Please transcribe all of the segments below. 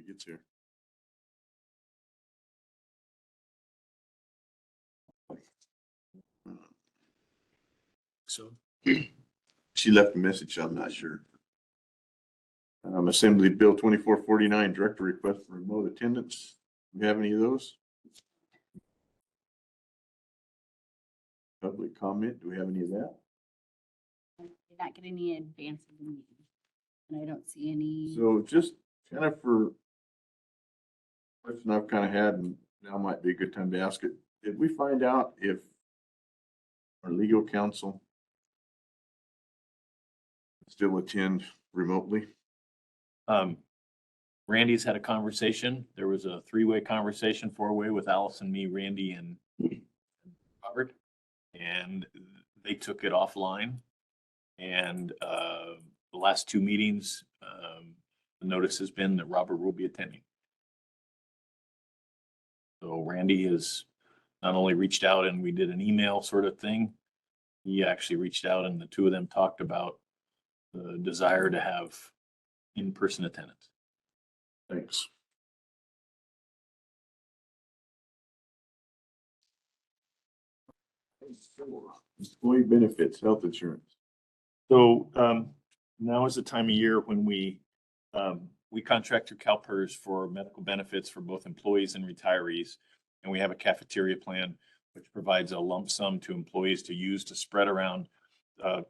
he gets here. So She left a message, I'm not sure. Assembly Bill 2449, director request for remote attendance. Do we have any of those? Public comment, do we have any of that? I did not get any advance of the meeting, and I don't see any. So just kind of for question I've kind of had, and now might be a good time to ask it. Did we find out if our legal counsel still attend remotely? Randy's had a conversation. There was a three-way conversation, four-way with Allison, me, Randy, and Robert. And they took it offline. And the last two meetings, the notice has been that Robert will be attending. So Randy has not only reached out and we did an email sort of thing, he actually reached out and the two of them talked about the desire to have in-person attendance. Thanks. Employee benefits, health insurance. So now is the time of year when we contract through CalPERS for medical benefits for both employees and retirees. And we have a cafeteria plan, which provides a lump sum to employees to use to spread around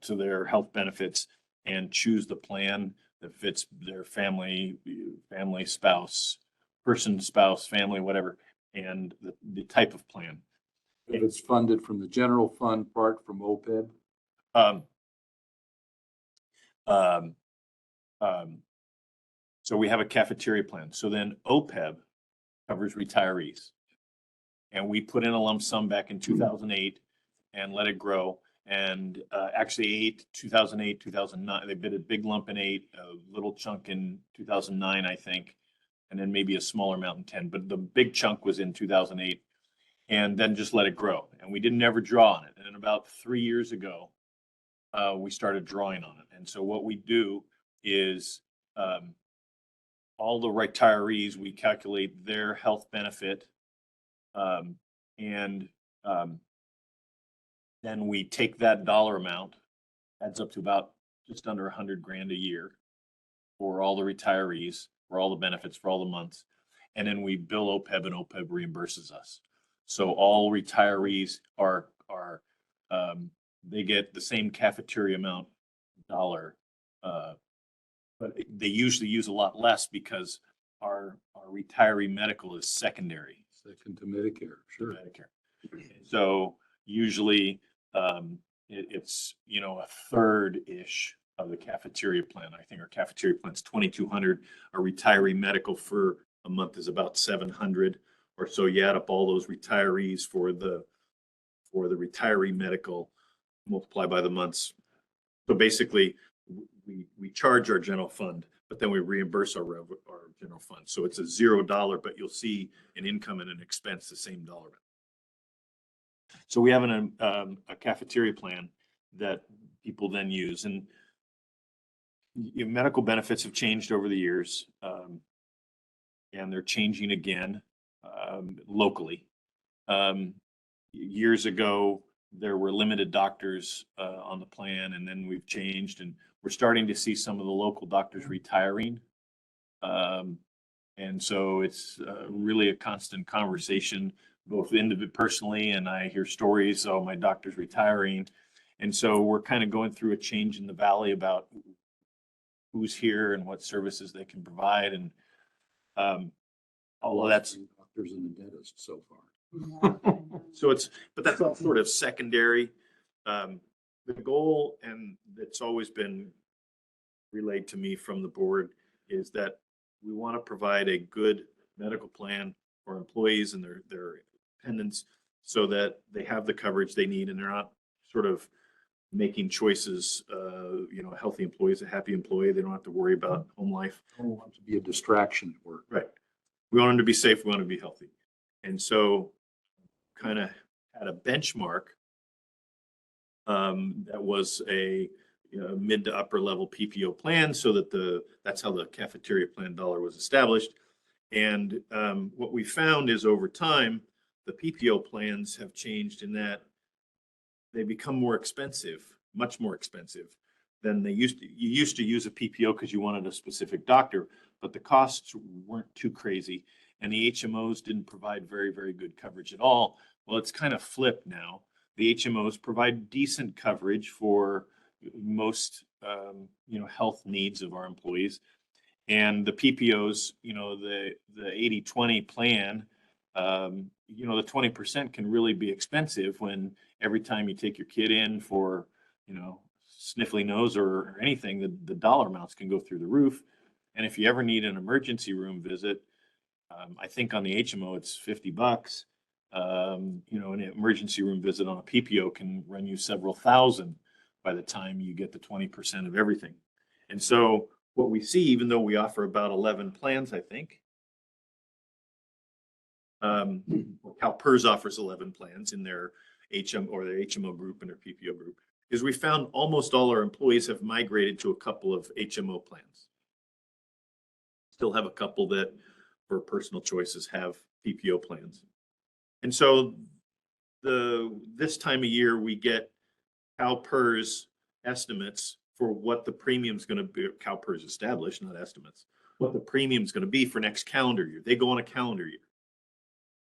to their health benefits and choose the plan that fits their family, spouse, family, whatever, and the type of plan. If it's funded from the general fund part from OPEB? So we have a cafeteria plan. So then OPEB covers retirees. And we put in a lump sum back in 2008 and let it grow. And actually 2008, 2009, they bid a big lump in 8, a little chunk in 2009, I think, and then maybe a smaller amount in 10. But the big chunk was in 2008 and then just let it grow. And we didn't ever draw on it. And about 3 years ago, we started drawing on it. And so what we do is all the retirees, we calculate their health benefit then we take that dollar amount, adds up to about just under 100 grand a year for all the retirees, for all the benefits, for all the months. And then we bill OPEB and OPEB reimburses us. So all retirees are they get the same cafeteria amount dollar, but they usually use a lot less because our retiree medical is secondary. Second to Medicare, sure. Medicare. So usually it's, a third-ish of the cafeteria plan. I think our cafeteria plan is 2,200. Our retiree medical for a month is about 700 or so. You add up all those retirees for the retiree medical, multiply by the months. So basically, we charge our general fund, but then we reimburse our general fund. So it's a $0, but you'll see an income and an expense the same dollar. So we have a cafeteria plan that people then use, and medical benefits have changed over the years, and they're changing again locally. Years ago, there were limited doctors on the plan, and then we've changed, and we're starting to see some of the local doctors retiring. And so it's really a constant conversation, both personally, and I hear stories, oh, my doctor's retiring. And so we're kind of going through a change in the valley about who's here and what services they can provide. And all of that's Doctors and the dentist so far. so but that's all sort of secondary. The goal, and that's always been relayed to me from the board, is that we want to provide a good medical plan for employees and their dependents so that they have the coverage they need and they're not sort of making choices. A healthy employee is a happy employee. They don't have to worry about home life. I don't want to be a distraction at work. Right. We want them to be safe. We want them to be healthy. And so kind of had a benchmark that was a mid to upper level PPO plan, so that that's how the cafeteria plan dollar was established. And what we found is over time, the PPO plans have changed in that they become more expensive, much more expensive than they used to. You used to use a PPO because you wanted a specific doctor, but the costs weren't too crazy. And the HMOs didn't provide very, very good coverage at all. Well, it's kind of flipped now. The HMOs provide decent coverage for most, health needs of our employees. And the PPOs, the 80-20 plan, the 20% can really be expensive when every time you take your kid in for, sniffly nose or anything, the dollar amounts can go through the roof. And if you ever need an emergency room visit, I think on the HMO, it's $50. An emergency room visit on a PPO can run you several thousand by the time you get the 20% of everything. And so what we see, even though we offer about 11 plans, I think, CalPERS offers 11 plans in their HMO group and their PPO group, is we found almost all our employees have migrated to a couple of HMO plans. Still have a couple that, for personal choices, have PPO plans. And so this time of year, we get CalPERS estimates for what the premium's going to be. CalPERS established, not estimates, what the premium's going to be for next calendar year. They go on a calendar year.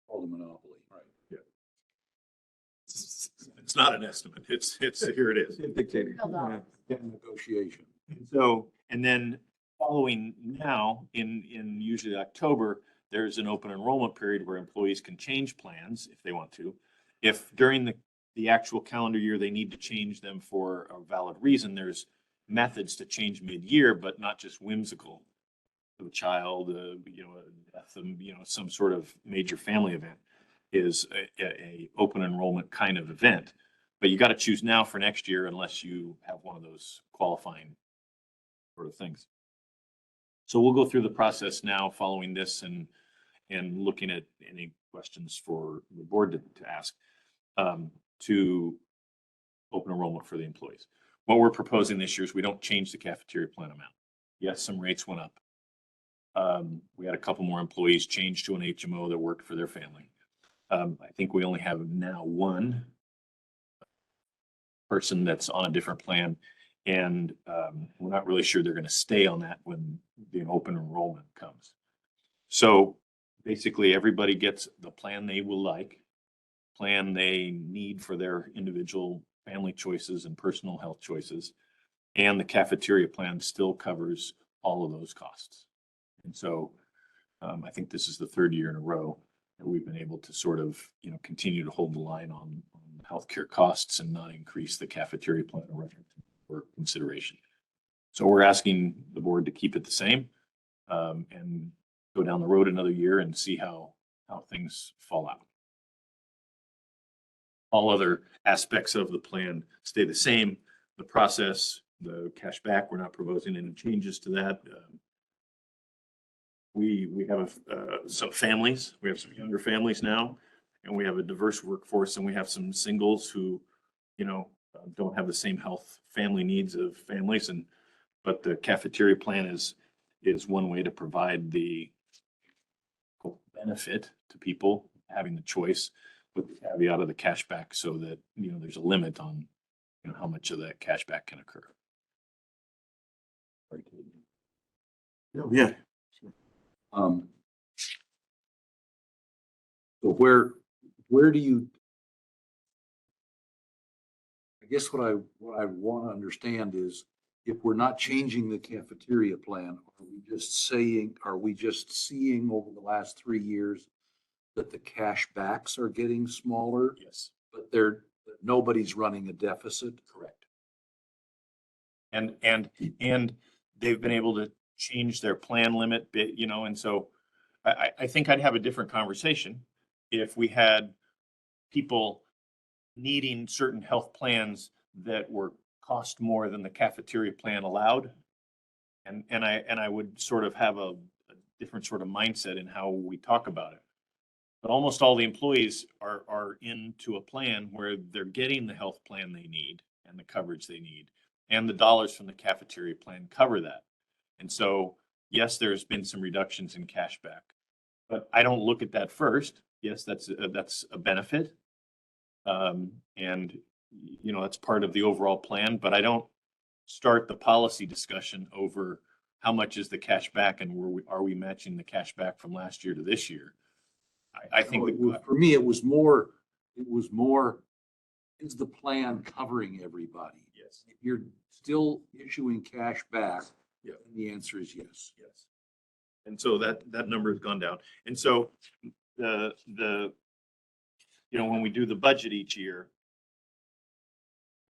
All the monopoly, right? Yeah. It's not an estimate. It's here it is. Dictating. Hold on. Negotiation. And then following now in usually October, there's an open enrollment period where employees can change plans if they want to. If during the actual calendar year, they need to change them for a valid reason, there's methods to change mid-year, but not just whimsical. A child, a death, some sort of major family event is a open enrollment kind of event. But you got to choose now for next year unless you have one of those qualifying sort of things. So we'll go through the process now following this and looking at any questions for the board to ask to open enrollment for the employees. What we're proposing this year is we don't change the cafeteria plan amount. Yes, some rates went up. We had a couple more employees change to an HMO that worked for their family. I think we only have now one person that's on a different plan, and we're not really sure they're going to stay on that when the open enrollment comes. So basically, everybody gets the plan they will like, plan they need for their individual family choices and personal health choices, and the cafeteria plan still covers all of those costs. And so I think this is the third year in a row that we've been able to sort of, continue to hold the line on healthcare costs and not increase the cafeteria plan for consideration. So we're asking the board to keep it the same and go down the road another year and see how things fall out. All other aspects of the plan stay the same. The process, the cash back, we're not proposing any changes to that. We have some families. We have some younger families now, and we have a diverse workforce, and we have some singles who, don't have the same health family needs of families. But the cafeteria plan is one way to provide the benefit to people having the choice, with the caveat of the cash back, so that there's a limit on how much of that cash back can occur. Yeah. So where do you, I guess what I want to understand is, if we're not changing the cafeteria plan, are we just seeing over the last 3 years that the cash backs are getting smaller, Yes, but nobody's running a deficit? correct. And they've been able to change their plan limit, and so I think I'd have a different conversation if we had people needing certain health plans that were cost more than the cafeteria plan allowed. And I would sort of have a different sort of mindset in how we talk about it. But almost all the employees are into a plan where they're getting the health plan they need and the coverage they need, and the dollars from the cafeteria plan cover that. And so, yes, there's been some reductions in cash back, But I don't look at that first. Yes, that's a benefit. And, you know, that's part of the overall plan, but I don't start the policy discussion over how much is the cash back and are we matching the cash back from last year to this year? I think For me, it was more, is the plan covering everybody? yes, If you're still issuing cash back, Yeah. then the answer is yes. yes. And so that number has gone down. And so the, you know, when we do the budget each year,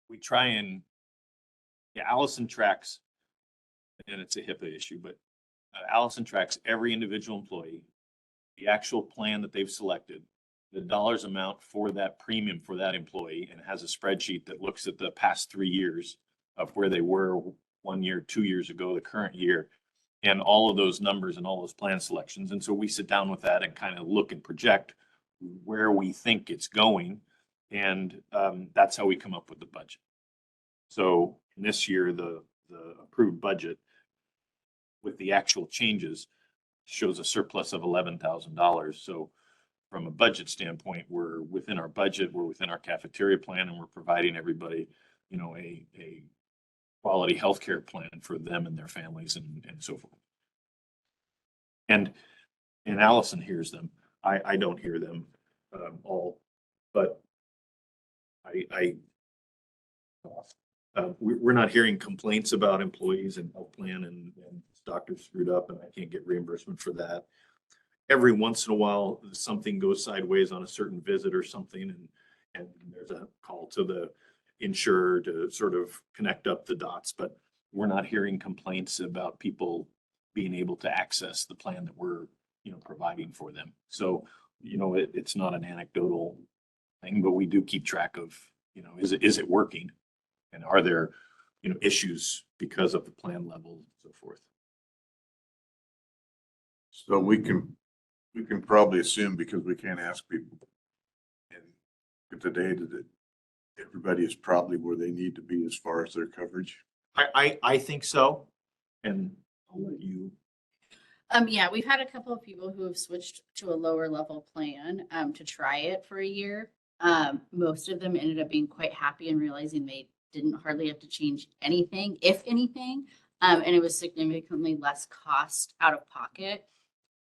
we try and, yeah, Allison tracks, and it's a HIPAA issue, but Allison tracks every individual employee, the actual plan that they've selected, the dollars amount for that premium for that employee, and has a spreadsheet that looks at the past 3 years of where they were 1 year, 2 years ago, the current year, and all of those numbers and all those plan selections. And so we sit down with that and kind of look and project where we think it's going. And that's how we come up with the budget. So this year, the approved budget with the actual changes shows a surplus of $11,000. So from a budget standpoint, we're within our budget, we're within our cafeteria plan, and we're providing everybody, you know, a quality healthcare plan for them and their families and so forth. And Allison hears them. I don't hear them all, but we're not hearing complaints about employees and health plan and doctors screwed up and I can't get reimbursement for that. Every once in a while, something goes sideways on a certain visit or something, and there's a call to the insurer to sort of connect up the dots, but we're not hearing complaints about people being able to access the plan that we're, you know, providing for them. So, you know, it's not an anecdotal thing, but we do keep track of, you know, is it working? And are there, you know, issues because of the plan level and so forth? So we can probably assume, because we can't ask people and at the data, that everybody is probably where they need to be as far as their coverage. I think so. And I'll let you. Yeah, we've had a couple of people who have switched to a lower level plan, to try it for a year. Most of them ended up being quite happy and realizing they didn't hardly have to change anything, if anything. And it was significantly less cost out of pocket.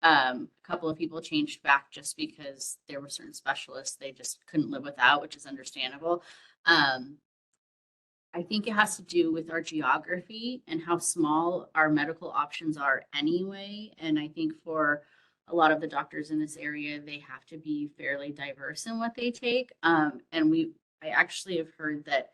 A couple of people changed back just because there were certain specialists they just couldn't live without, which is understandable. I think it has to do with our geography and how small our medical options are anyway. And I think for a lot of the doctors in this area, they have to be fairly diverse in what they take. And I actually have heard that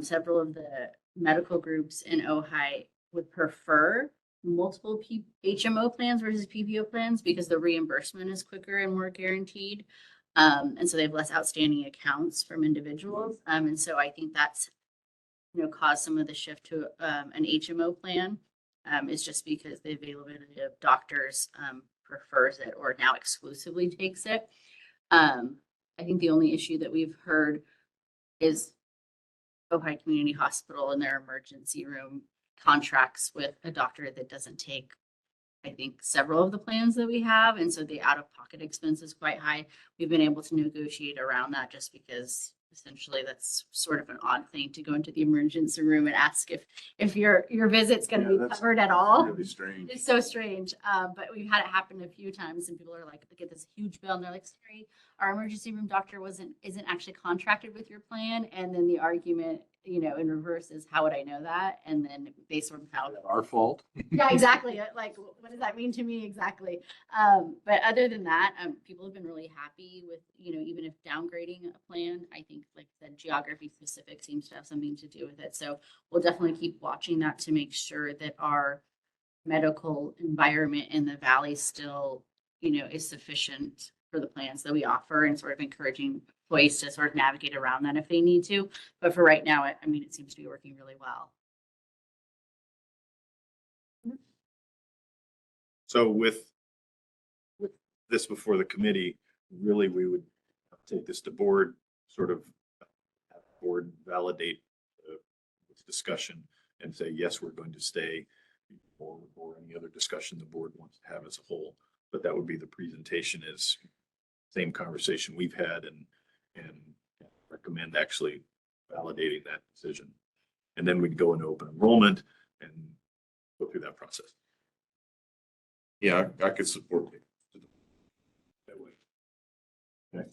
several of the medical groups in Ojai would prefer multiple HMO plans versus PPO plans because the reimbursement is quicker and more guaranteed. And so they have less outstanding accounts from individuals. And so I think that's, you know, caused some of the shift to an HMO plan, is just because the availability of doctors prefers it or now exclusively takes it. I think the only issue that we've heard is Ojai Community Hospital and their emergency room contracts with a doctor that doesn't take, I think, several of the plans that we have. And so the out-of-pocket expense is quite high. We've been able to negotiate around that just because essentially that's sort of an odd thing to go into the emergency room and ask if your visit's going to be covered at all. Really strange. It's so strange. But we've had it happen a few times and people are like, they get this huge bill and they're like, sorry, our emergency room doctor isn't actually contracted with your plan. And then the argument, you know, in reverse is, how would I know that? And then they sort of have Our fault. yeah, exactly. Like, what does that mean to me exactly? But other than that, people have been really happy with, you know, even if downgrading a plan. I think, like I said, geography specific seems to have something to do with it. So we'll definitely keep watching that to make sure that our medical environment in the valley still, you know, is sufficient for the plans that we offer, and sort of encouraging employees to sort of navigate around that if they need to. But for right now, I mean, it seems to be working really well. So with this before the committee, really, we would take this to board, sort of have board validate this discussion and say, yes, we're going to stay, or any other discussion the board wants to have as a whole. but that would be the presentation is same conversation we've had and recommend actually validating that decision. And then we'd go into open enrollment and go through that process. Yeah, I could support it. That way. Okay.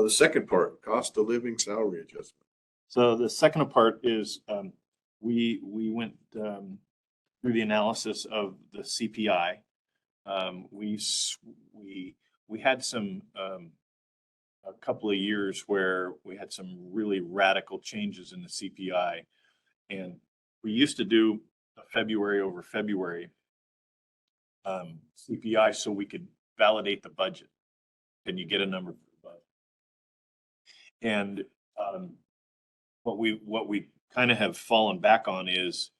The second part, cost of living salary adjustment. So the second part is, we went, through the analysis of the CPI. We had some, a couple of years where we had some really radical changes in the CPI. And we used to do a February over February CPI so we could validate the budget. Can you get a number for the budget? And what we kind of have fallen back on is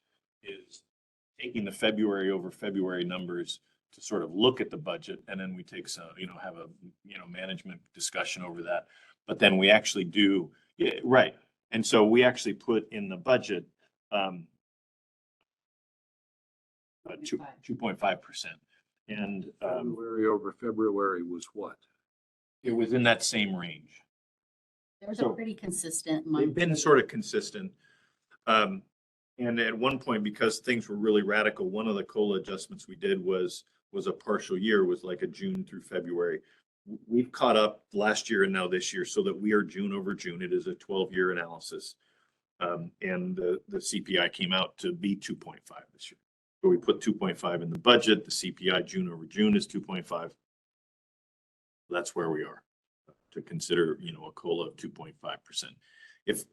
taking the February over February numbers to sort of look at the budget, and then we take some, have a, management discussion over that. But then we actually do, yeah, right. And so we actually put in the budget 2.5%. And February over February was what? it was in that same range. There was So, a pretty consistent They've month. been sort of consistent. And at one point, because things were really radical, one of the COLA adjustments we did was a partial year, was like a June through February. We've caught up last year and now this year so that we are June over June. It is a 12-year analysis. And the CPI came out to be 2.5 this year. So we put 2.5 in the budget. The CPI June over June is 2.5. That's where we are to consider, a COLA of 2.5%. If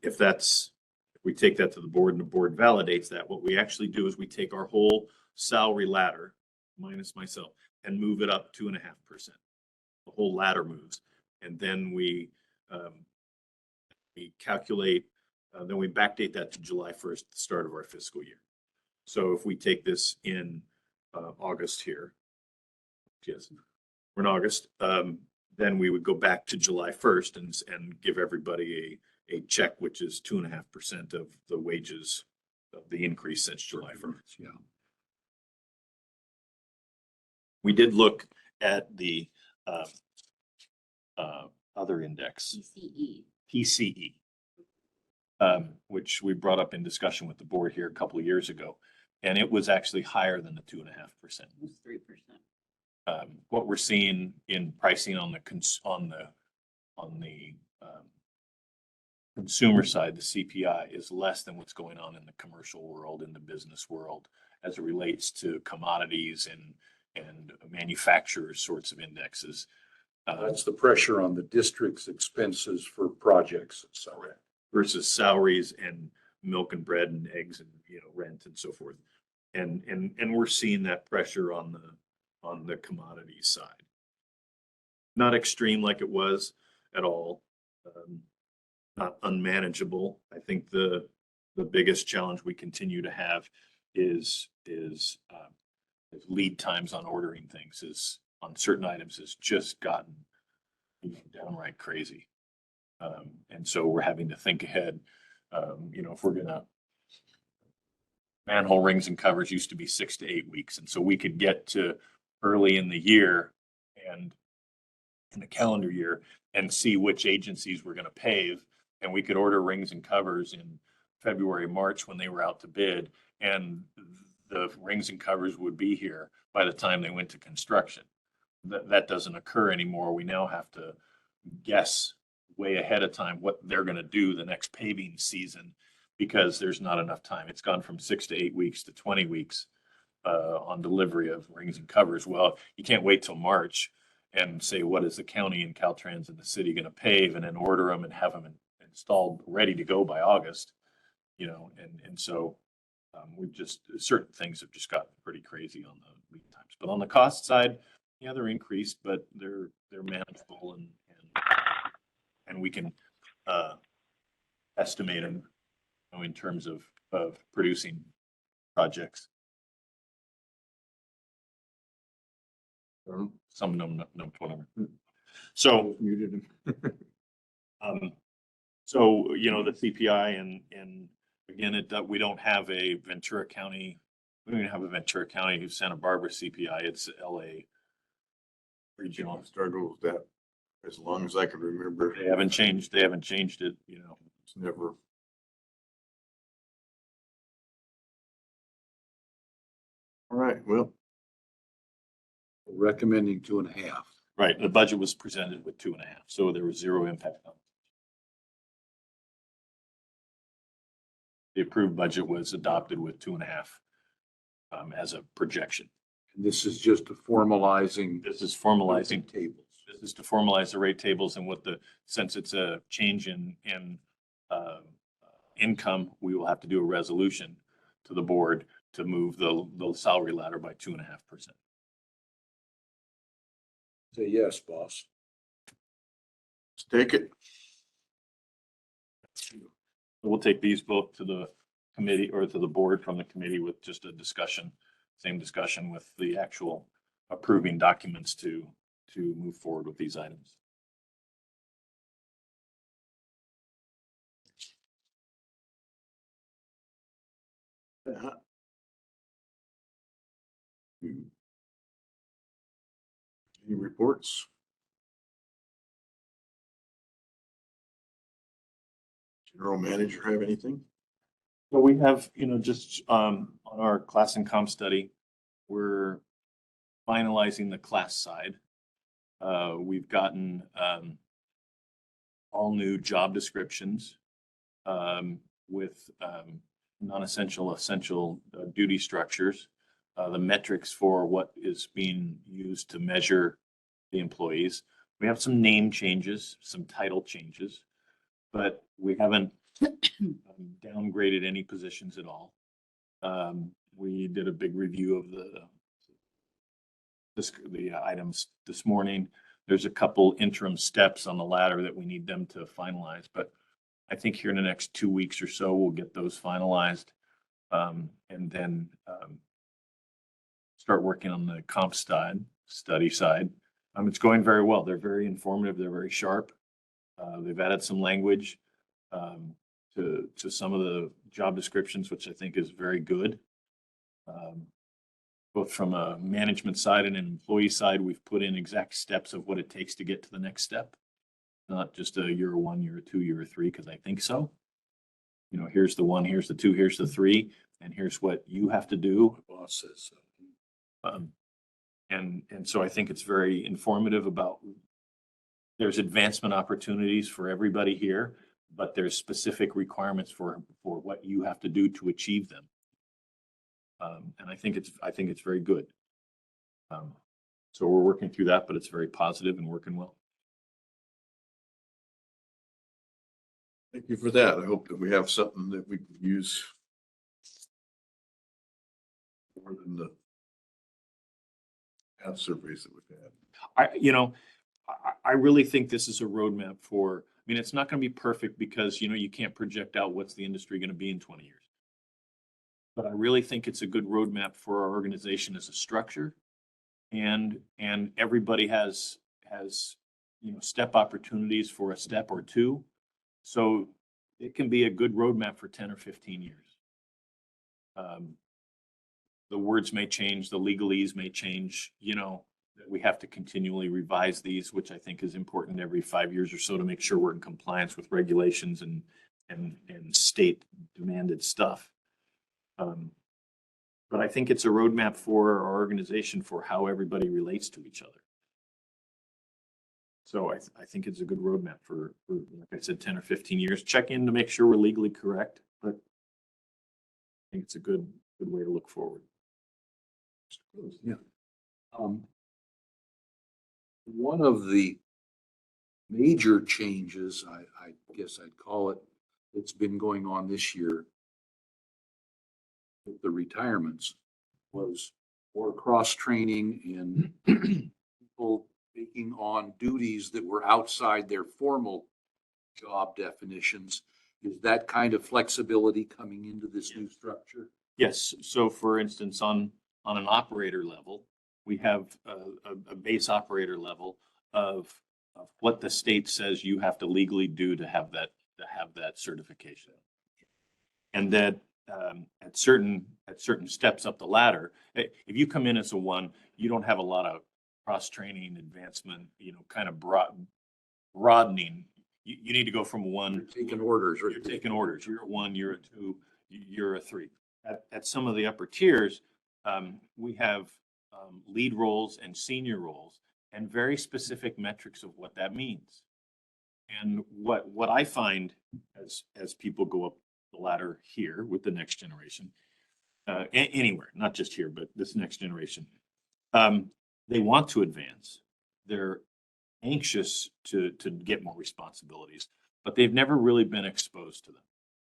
we take that to the board and the board validates that, what we actually do is we take our whole salary ladder minus myself and move it up 2.5%. The whole ladder moves. And then we calculate, then we backdate that to July 1st, the start of our fiscal year. So if we take this in August here, yes, we're in August, then we would go back to July 1st and give everybody a check, which is 2.5% of the wages of the increase since July 1st. Yeah. We did look at the other index, PCE. PCE, which we brought up in discussion with the board here a couple of years ago, and it was actually higher than the 2.5%. It was 3%. What we're seeing in pricing on the consumer side, the CPI, is less than what's going on in the commercial world, in the business world, as it relates to commodities and manufacturers sorts of indexes. That's the pressure on the district's expenses for projects. So versus salaries and milk and bread and eggs and, rent and so forth. And we're seeing that pressure on the commodities side. Not extreme like it was at all. Not unmanageable. I think the biggest challenge we continue to have is lead times on ordering things is on certain items has just gotten downright crazy. And so we're having to think ahead. If we're gonna, manhole rings and covers used to be 6 to 8 weeks. And so we could get to early in the year and in the calendar year and see which agencies we're going to pave. And we could order rings and covers in February, March when they were out to bid. And the rings and covers would be here by the time they went to construction. That doesn't occur anymore. We now have to guess way ahead of time what they're going to do the next paving season because there's not enough time. It's gone from 6 to 8 weeks to 20 weeks on delivery of rings and covers. Well, you can't wait till March and say, what is the county and Caltrans and the city going to pave, and then order them and have them installed, ready to go by August, and so we've just, certain things have just gotten pretty crazy on the lead times. But on the cost side, yeah, they're increased, but they're manageable and we can estimate them, in terms of producing projects. Some of them, no, whatever. So, Muted him. so, the CPI and again, we don't have a Ventura County We don't even have a Ventura County, Santa Barbara CPI, it's LA regional. Struggle with that as long as I can remember. They haven't changed it, you know. It's never. All right, well, Recommending 2.5. Right, the budget was presented with 2.5, so there was zero impact on it. The approved budget was adopted with 2.5 as a projection. And this is just a formalizing This is formalizing, tables. this is to formalize the rate tables and since it's a change in income, we will have to do a resolution to the board to move the salary ladder by 2.5%. Say yes, boss. let's take it. We'll take these both to the committee or to the board from the committee with just a discussion, same discussion with the actual approving documents to move forward with these items. Any reports? General manager have anything? So we have, just on our class and comp study, we're finalizing the class side. We've gotten all new job descriptions with non-essential, essential duty structures, the metrics for what is being used to measure the employees. We have some name changes, some title changes, but we haven't downgraded any positions at all. We did a big review of the items this morning. There's a couple interim steps on the ladder that we need them to finalize, but I think here in the next 2 weeks or so, we'll get those finalized. And then start working on the comp study side. It's going very well. They're very informative. They're very sharp. They've added some language to some of the job descriptions, which I think is very good. Both from a management side and an employee side, we've put in exact steps of what it takes to get to the next step. Not just a year 1, year 2, year 3, because I think so. Here's the 1, here's the 2, here's the 3, and here's what you have to do. My boss says so. And so I think it's very informative about there's advancement opportunities for everybody here, but there's specific requirements for what you have to do to achieve them. And I think it's very good. So we're working through that, but it's very positive and working well. Thank you for that. I hope that we have something that we can use more than the past surveys that we've had. I really think this is a roadmap it's not going to be perfect because, you can't project out what's the industry going to be in 20 years. But I really think it's a good roadmap for our organization as a structure. And everybody has step opportunities for a step or two. So it can be a good roadmap for 10 or 15 years. The words may change, the legalese may change, that we have to continually revise these, which I think is important every 5 years or so to make sure we're in compliance with regulations and state demanded stuff. But I think it's a roadmap for our organization for how everybody relates to each other. So I think it's a good roadmap for, like I said, 10 or 15 years. Check in to make sure we're legally correct, but I think it's a good way to look forward. Yeah. One of the major changes, I guess I'd call it, that's been going on this year with the retirements was more cross-training and people taking on duties that were outside their formal job definitions. Is that kind of flexibility coming into this new structure? Yes. So for instance, on an operator level, we have a base operator level of what the state says you have to legally do to have that certification. And that at certain steps up the ladder, if you come in as a 1, you don't have a lot of cross-training, advancement, kind of broadening. You need to go from 1. Taking orders. You're taking orders. You're a 1, you're a 2, you're a 3. At some of the upper tiers, we have lead roles and senior roles and very specific metrics of what that means. And what I find as people go up the ladder here with the next generation, anywhere, not just here, but this next generation, they want to advance. They're anxious to get more responsibilities, but they've never really been exposed to them.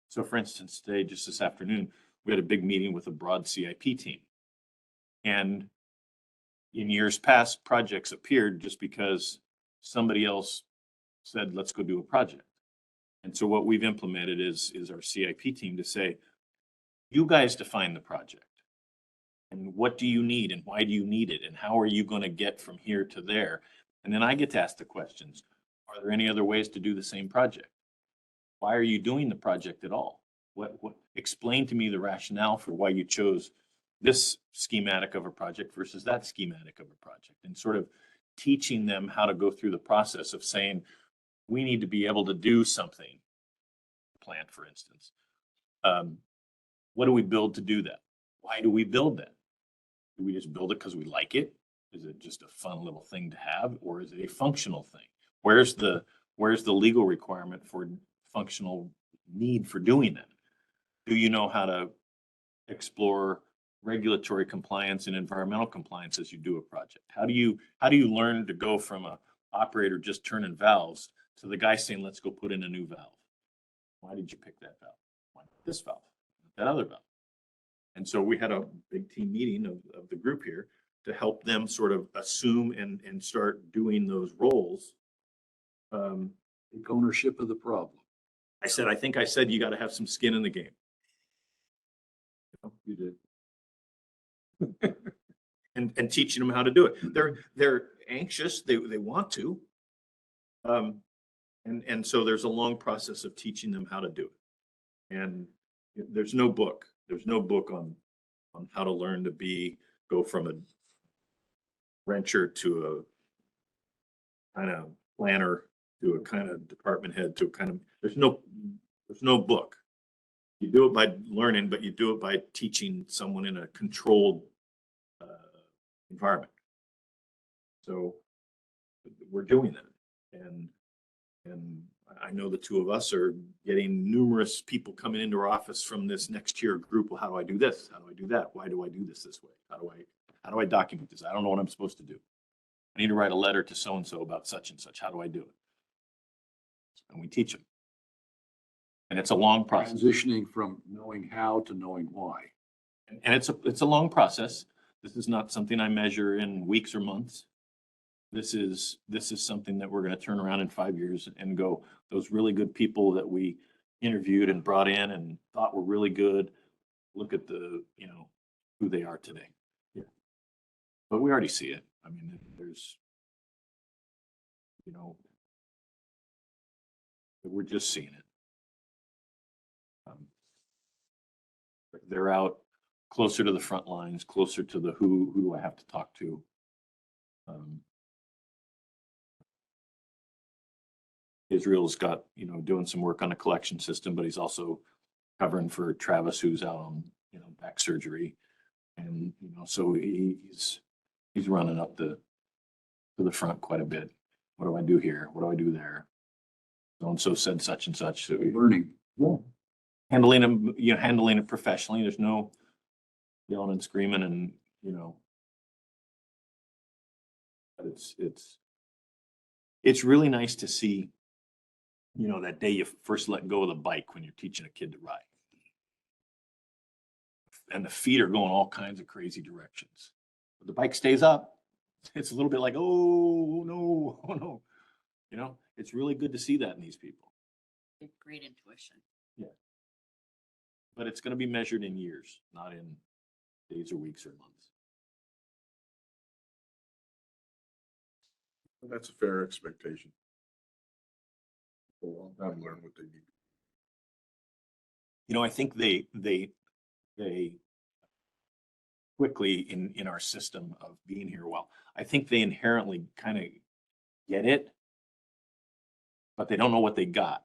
So for instance, today, just this afternoon, we had a big meeting with a broad CIP team. And in years past, projects appeared just because somebody else said, let's go do a project. And so what we've implemented is our CIP team to say, you guys define the project. And what do you need and why do you need it? And how are you going to get from here to there? And then I get to ask the questions. Are there any other ways to do the same project? Why are you doing the project at all? What explain to me the rationale for why you chose this schematic of a project versus that schematic of a project, and sort of teaching them how to go through the process of saying, we need to be able to do something. Plant, for instance. What do we build to do that? Why do we build that? Do we just build it because we like it? Is it just a fun little thing to have, or is it a functional thing? Where's the legal requirement for functional need for doing that? Do you know how to explore regulatory compliance and environmental compliance as you do a project? How do you learn to go from a operator just turning valves to the guy saying, let's go put in a new valve? Why did you pick that valve? Why not this valve? That other valve? And so we had a big team meeting of the group here to help them sort of assume and start doing those roles. Take ownership of the problem. I think I said you got to have some skin in the game. You did. And teaching them how to do it. They're anxious. They want to. And so there's a long process of teaching them how to do it. And there's no book. There's no book on how to learn to go from a wrencher to a kind of planner to a kind of department head to a kind of, there's no book. You do it by learning, but you do it by teaching someone in a controlled environment. So we're doing that. And I know the two of us are getting numerous people coming into our office from this next tier group. Well, how do I do this? How do I do that? Why do I do this way? How do I document this? I don't know what I'm supposed to do. I need to write a letter to so-and-so about such and such. How do I do it? And we teach them. And it's a long process. Transitioning from knowing how to knowing why. And it's a long process. This is not something I measure in weeks or months. This is something that we're going to turn around in 5 years and go, those really good people that we interviewed and brought in and thought were really good, look at who they are today. Yeah. But we already see it. I mean, there's, we're just seeing it. They're out closer to the front lines, closer to the who do I have to talk to. Israel's got, doing some work on a collection system, but he's also covering for Travis, who's out on, back surgery. And, so he's running up to the front quite a bit. What do I do here? What do I do there? So-and-so said such and such. So Learning. yeah. Handling them, handling it professionally. There's no yelling and screaming and, but it's really nice to see, that day you first let go of the bike when you're teaching a kid to ride. And the feet are going all kinds of crazy directions. But the bike stays up. It's a little bit like, oh no. It's really good to see that in these people. Great intuition. Yeah. But it's going to be measured in years, not in days or weeks or months. That's a fair expectation. For a long time, learn what they need. You know, I think they quickly in our system of being here a while, I think they inherently kind of get it, but they don't know what they got.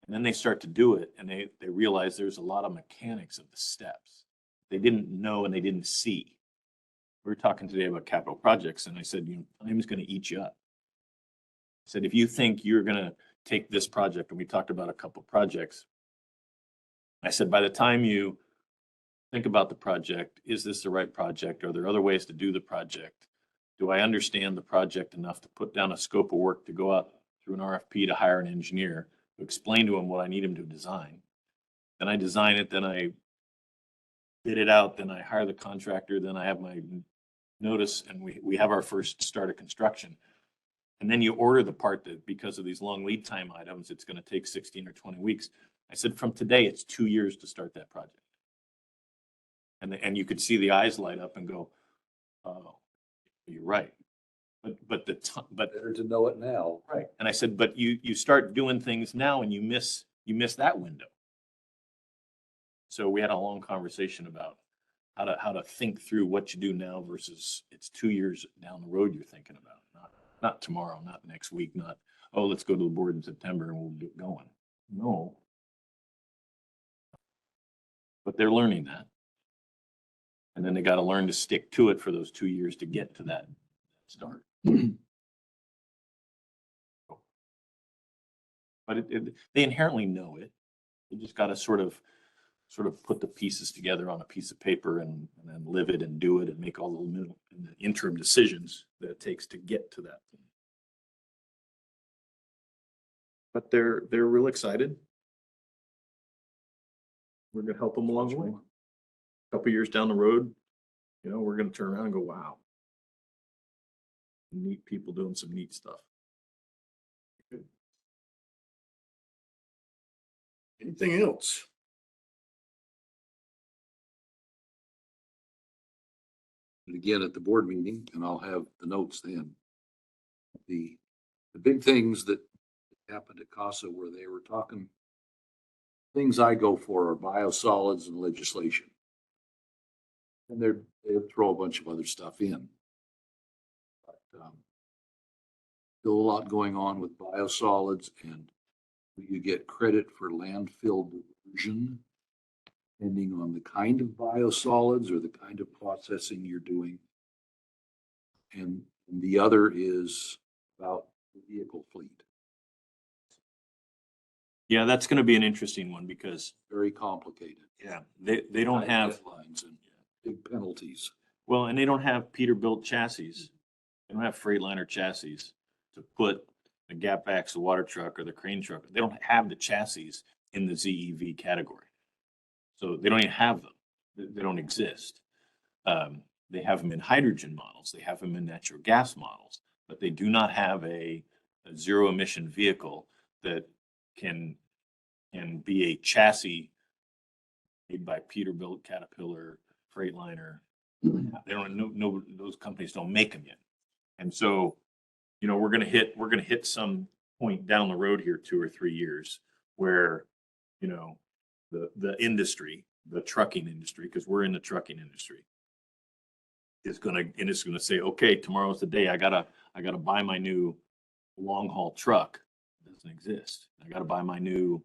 And then they start to do it and they realize there's a lot of mechanics of the steps they didn't know and they didn't see. We were talking today about capital projects and I said, you know, time is going to eat you up. I said, if you think you're going to take this project, and we talked about a couple of projects, I said, by the time you think about the project, is this the right project? Are there other ways to do the project? Do I understand the project enough to put down a scope of work to go out through an RFP to hire an engineer, to explain to him what I need him to design? Then I design it, then I bid it out, then I hire the contractor, then I have my notice and we have our first start of construction. And then you order the part that because of these long lead time items, it's going to take 16 or 20 weeks. I said, from today, it's 2 years to start that project. And you could see the eyes light up and go, oh, you're right. But Better to know it now. right. And I said, but you start doing things now and you miss that window. So we had a long conversation about how to think through what you do now versus it's 2 years down the road you're thinking about, not tomorrow, not next week, not, oh, let's go to the board in September and we'll get going. No. But they're learning that. And then they got to learn to stick to it for those 2 years to get to that start. But they inherently know it. You just got to sort of put the pieces together on a piece of paper and then live it and do it and make all the little and the interim decisions that it takes to get to that point. But they're real excited. We're going to help them along the way. A couple years down the road, you know, we're going to turn around and go, wow, neat people doing some neat stuff. Good. Anything else? And again, at the board meeting, and I'll have the notes then. The big things that happened at CASA where they were talking, things I go for are biosolids and legislation. And they'll throw a bunch of other stuff in. But still a lot going on with biosolids, and you get credit for landfill diversion depending on the kind of biosolids or the kind of processing you're doing. And the other is about the vehicle fleet. Yeah, that's going to be an interesting one because Very complicated. yeah, they don't Tight have, deadlines and big penalties. well, and they don't have Peterbilt chassis. They don't have Freightliner chassis to put the gap vacs, the water truck or the crane truck. They don't have the chassis in the ZEV category. So they don't even have them. They don't exist. They have them in hydrogen models. They have them in natural gas models, but they do not have a zero emission vehicle that can be a chassis made by Peterbilt, Caterpillar, Freightliner. They don't know, those companies don't make them yet. And so, you know, we're gonna hit some point down the road here, 2 or 3 years, where, you know, the industry, the trucking industry, because we're in the trucking industry, is gonna say, okay, tomorrow's the day I gotta buy my new long haul truck. It doesn't exist. I gotta buy my new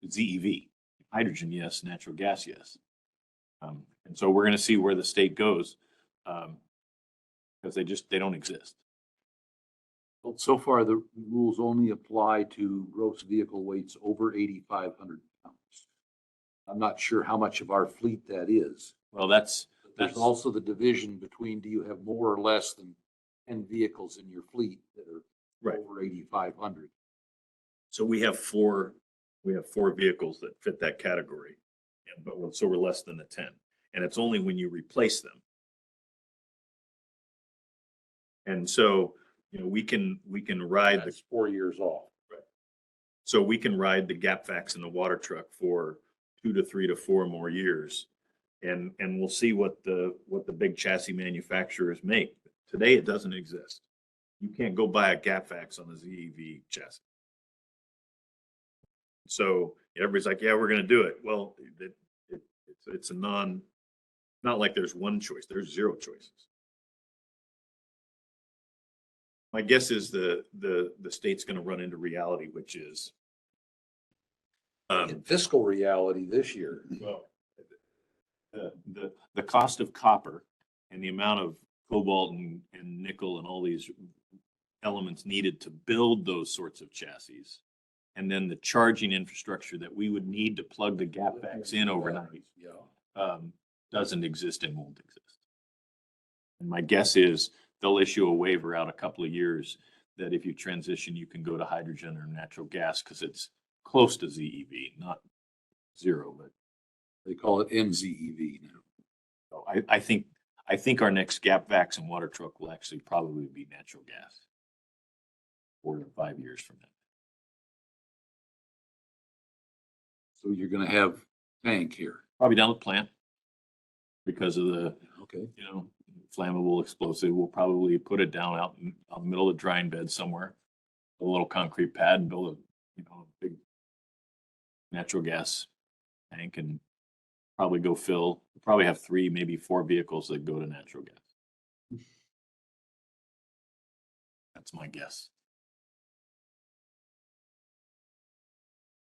ZEV. Hydrogen, yes. Natural gas, yes. And so we're gonna see where the state goes, because they don't exist. Well, so far, the rules only apply to gross vehicle weights over 8,500 pounds. I'm not sure how much of our fleet that is. Well, that's There's also the division between, do you have more or less than 10 vehicles in your fleet that are right. over 8,500? So we have four vehicles that fit that category, so we're less than the 10. And it's only when you replace them. And so, you know, we can ride That's 4 years off. so we can ride the gap vacs in the water truck for 2 to 3 to 4 more years. And we'll see what the big chassis manufacturers make. Today, it doesn't exist. You can't go buy a gap vacs on a ZEV chassis. So Everybody's like, yeah, we're gonna do it. Well, it's a not like there's one choice, there's zero choices. My guess is the state's gonna run into reality, which is, In fiscal reality this year. well, the cost of copper and the amount of cobalt and nickel and all these elements needed to build those sorts of chassis. And then the charging infrastructure that we would need to plug the gap backs in overnight, Yeah. doesn't exist and won't exist. And my guess is they'll issue a waiver out a couple of years that if you transition, you can go to hydrogen or natural gas because it's close to ZEV, not zero, but They call it NZEV now. so I think our next gap vacs and water truck will actually probably be natural gas 4 to 5 years from now. So you're gonna have tank here. Probably down the plant because of the, Okay. flammable explosive. We'll probably put it down out in the middle of the drying bed somewhere, a little concrete pad and build a big natural gas tank and probably go fill. We'll probably have 3, maybe 4 vehicles that go to natural gas. That's my guess.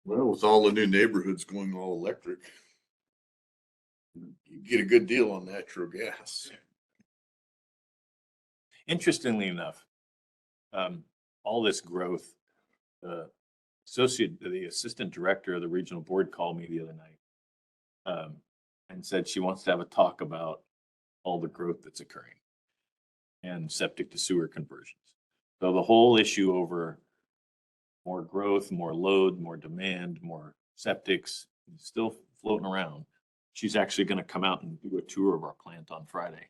Well, with all the new neighborhoods going all electric, you get a good deal on natural gas. Interestingly enough, all this growth, the assistant director of the regional board called me the other night and said she wants to have a talk about all the growth that's occurring and septic to sewer conversions. So the whole issue over more growth, more load, more demand, more septics is still floating around. She's actually going to come out and do a tour of our plant on Friday.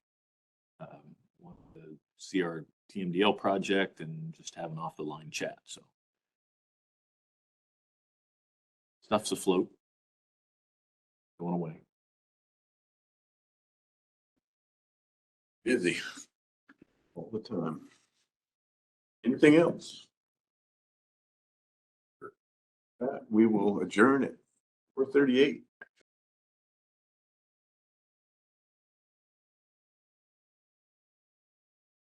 Want to see our TMDL project and just have an off the line chat. So stuff's afloat, going away. Busy all the time. Anything else? We will adjourn at 4:38.